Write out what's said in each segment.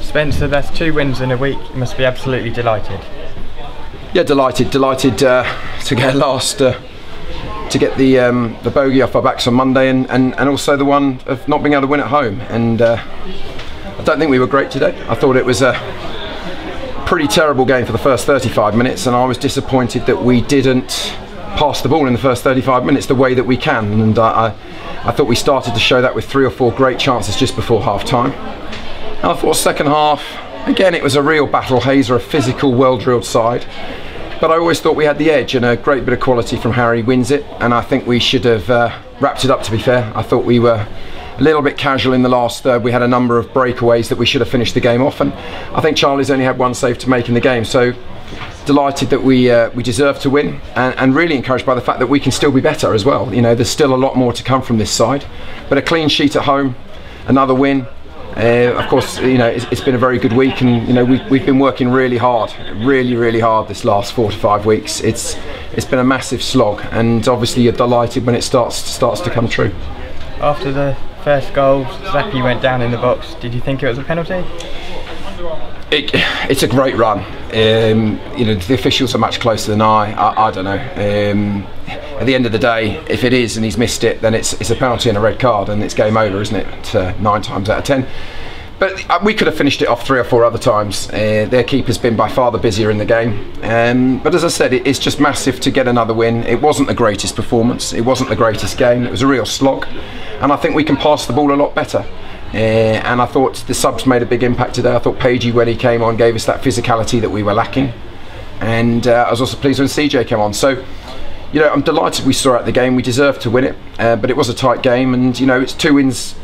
Spencer, that's 2 wins in a week. You must be absolutely delighted. Yeah, delighted to get last, to get the bogey off our backs on Monday, and also the one of not being able to win at home. And I don't think we were great today. I thought it was a pretty terrible game for the first 35 minutes, and I was disappointed that we didn't pass the ball in the first 35 minutes the way that we can. And I thought we started to show that with 3 or 4 great chances just before half time. And I thought second half, again, it was a real battle. Hayes are a physical, well-drilled side, but I always thought we had the edge, and a great bit of quality from Harry wins it. And I think we should have wrapped it up, to be fair. I thought we were a little bit casual in the last third. We had a number of breakaways that we should have finished the game off, and I think Charlie's only had 1 save to make in the game. So delighted that we deserve to win, and really encouraged by the fact that we can still be better as well. You know, there's still a lot more to come from this side, but a clean sheet at home, another win. Of course, you know, it's been a very good week, and you know, we've been working really hard this last 4 to 5 weeks. It's been a massive slog, and obviously you're delighted when it starts to come true. After the first goal, Zappi went down in the box. Did you think it was a penalty? It's a great run. You know, the officials are much closer than I don't know. At the end of the day, if it is and he's missed it, then it's a penalty and a red card, and it's game over, isn't it? 9 times out of 10. But we could have finished it off 3 or 4 other times. Their keeper's been by far the busier in the game. But as I said, it's just massive to get another win. It wasn't the greatest performance. It wasn't the greatest game. It was a real slog. And I think we can pass the ball a lot better. And I thought the subs made a big impact today. I thought Pagey, when he came on, gave us that physicality that we were lacking. And I was also pleased when CJ came on. So, you know, I'm delighted we saw out the game. We deserved to win it, but it was a tight game. And you know, it's 2 wins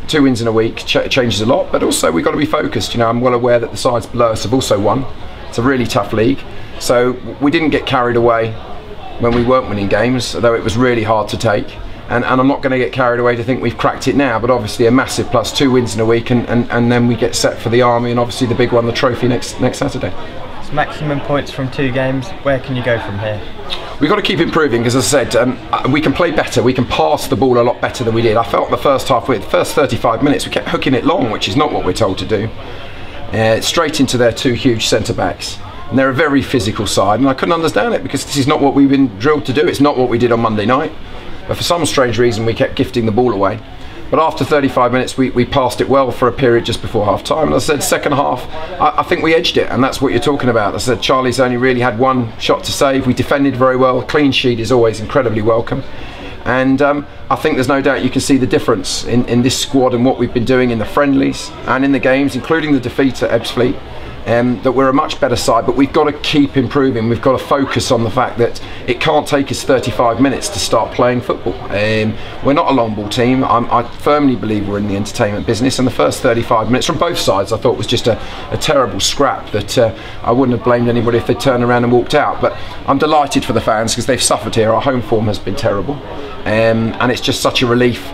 in a week changes a lot. But also we've got to be focused. You know, I'm well aware that the sides below us have also won. It's a really tough league. So we didn't get carried away when we weren't winning games, although it was really hard to take. And I'm not going to get carried away to think we've cracked it now, but obviously a massive plus, 2 wins in a week, and then we get set for the Army, and obviously the big one, the trophy next Saturday. It's maximum points from 2 games. Where can you go from here? We've got to keep improving, because as I said, we can play better, we can pass the ball a lot better than we did. I felt the first half, with the first 35 minutes, we kept hooking it long, which is not what we're told to do. Straight into their 2 huge centre-backs. And they're a very physical side, and I couldn't understand it, because this is not what we've been drilled to do. It's not what we did on Monday night. But for some strange reason we kept gifting the ball away. But after 35 minutes we passed it well for a period just before half time. And as I said, second half I think we edged it, and that's what you're talking about. As I said, Charlie's only really had 1 shot to save. We defended very well. A clean sheet is always incredibly welcome. And I think there's no doubt you can see the difference in this squad and what we've been doing in the friendlies and in the games, including the defeat at Ebbsfleet. That we're a much better side, but we've got to keep improving. We've got to focus on the fact that it can't take us 35 minutes to start playing football. We're not a long ball team. I firmly believe we're in the entertainment business, and the first 35 minutes from both sides I thought was just a terrible scrap that I wouldn't have blamed anybody if they'd turned around and walked out. But I'm delighted for the fans, because they've suffered here. Our home form has been terrible, and it's just such a relief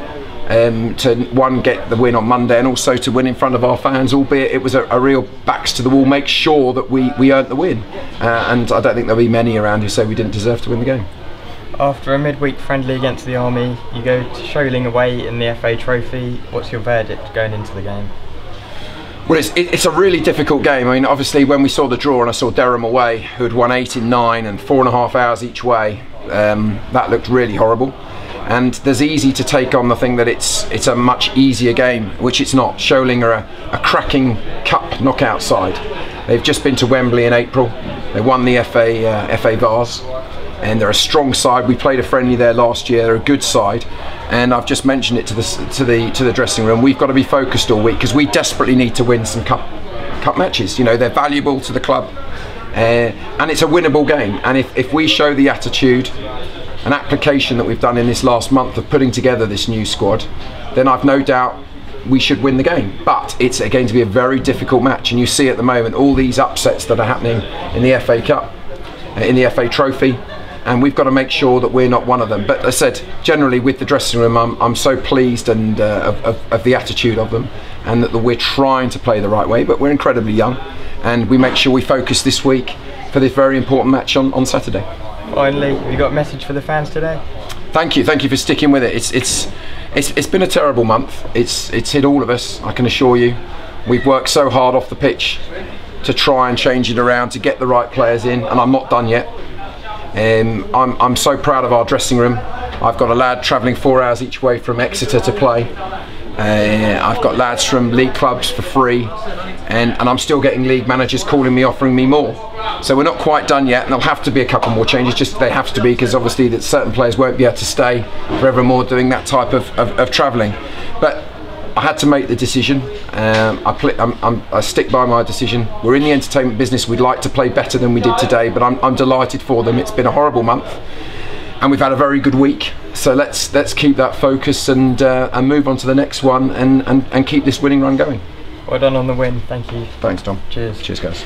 to one, get the win on Monday, and also to win in front of our fans, albeit it was a real backs to the wall, make sure that we earned the win. And I don't think there'll be many around who say we didn't deserve to win the game. After a midweek friendly against the Army, you go to Sholing away in the FA Trophy. What's your verdict going into the game? Well, it's a really difficult game. I mean, obviously when we saw the draw and I saw Dereham away, who had won 8 in 9 and 4.5 hours each way, that looked really horrible. And there's easy to take on the thing that it's a much easier game, which it's not. Sholing are a cracking cup knockout side. They've just been to Wembley in April. They won the FA Vase, and they're a strong side. We played a friendly there last year. They're a good side, and I've just mentioned it to the dressing room. We've got to be focused all week, because we desperately need to win some cup matches. You know, they're valuable to the club, and it's a winnable game. And if we show the attitude, an application that we've done in this last month of putting together this new squad, then I've no doubt we should win the game. But it's going to be a very difficult match, and you see at the moment all these upsets that are happening in the FA Cup, in the FA Trophy, and we've got to make sure that we're not one of them. But as I said, generally with the dressing room, I'm so pleased and of the attitude of them, and that we're trying to play the right way. But we're incredibly young, and we make sure we focus this week for this very important match on Saturday. Finally, have you got a message for the fans today? Thank you for sticking with it. It's been a terrible month. It's hit all of us, I can assure you. We've worked so hard off the pitch to try and change it around, to get the right players in, and I'm not done yet. I'm so proud of our dressing room. I've got a lad travelling 4 hours each way from Exeter to play. I've got lads from league clubs for free, and I'm still getting league managers calling me, offering me more. So we're not quite done yet, and there'll have to be a couple more changes. Just they have to be, because obviously that certain players won't be able to stay forevermore doing that type of travelling. But I had to make the decision. I stick by my decision. We're in the entertainment business. We'd like to play better than we did today, but I'm delighted for them. It's been a horrible month, and we've had a very good week. So let's keep that focus and move on to the next one and keep this winning run going. Well done on the win. Thank you. Thanks, Tom. Cheers. Cheers, guys.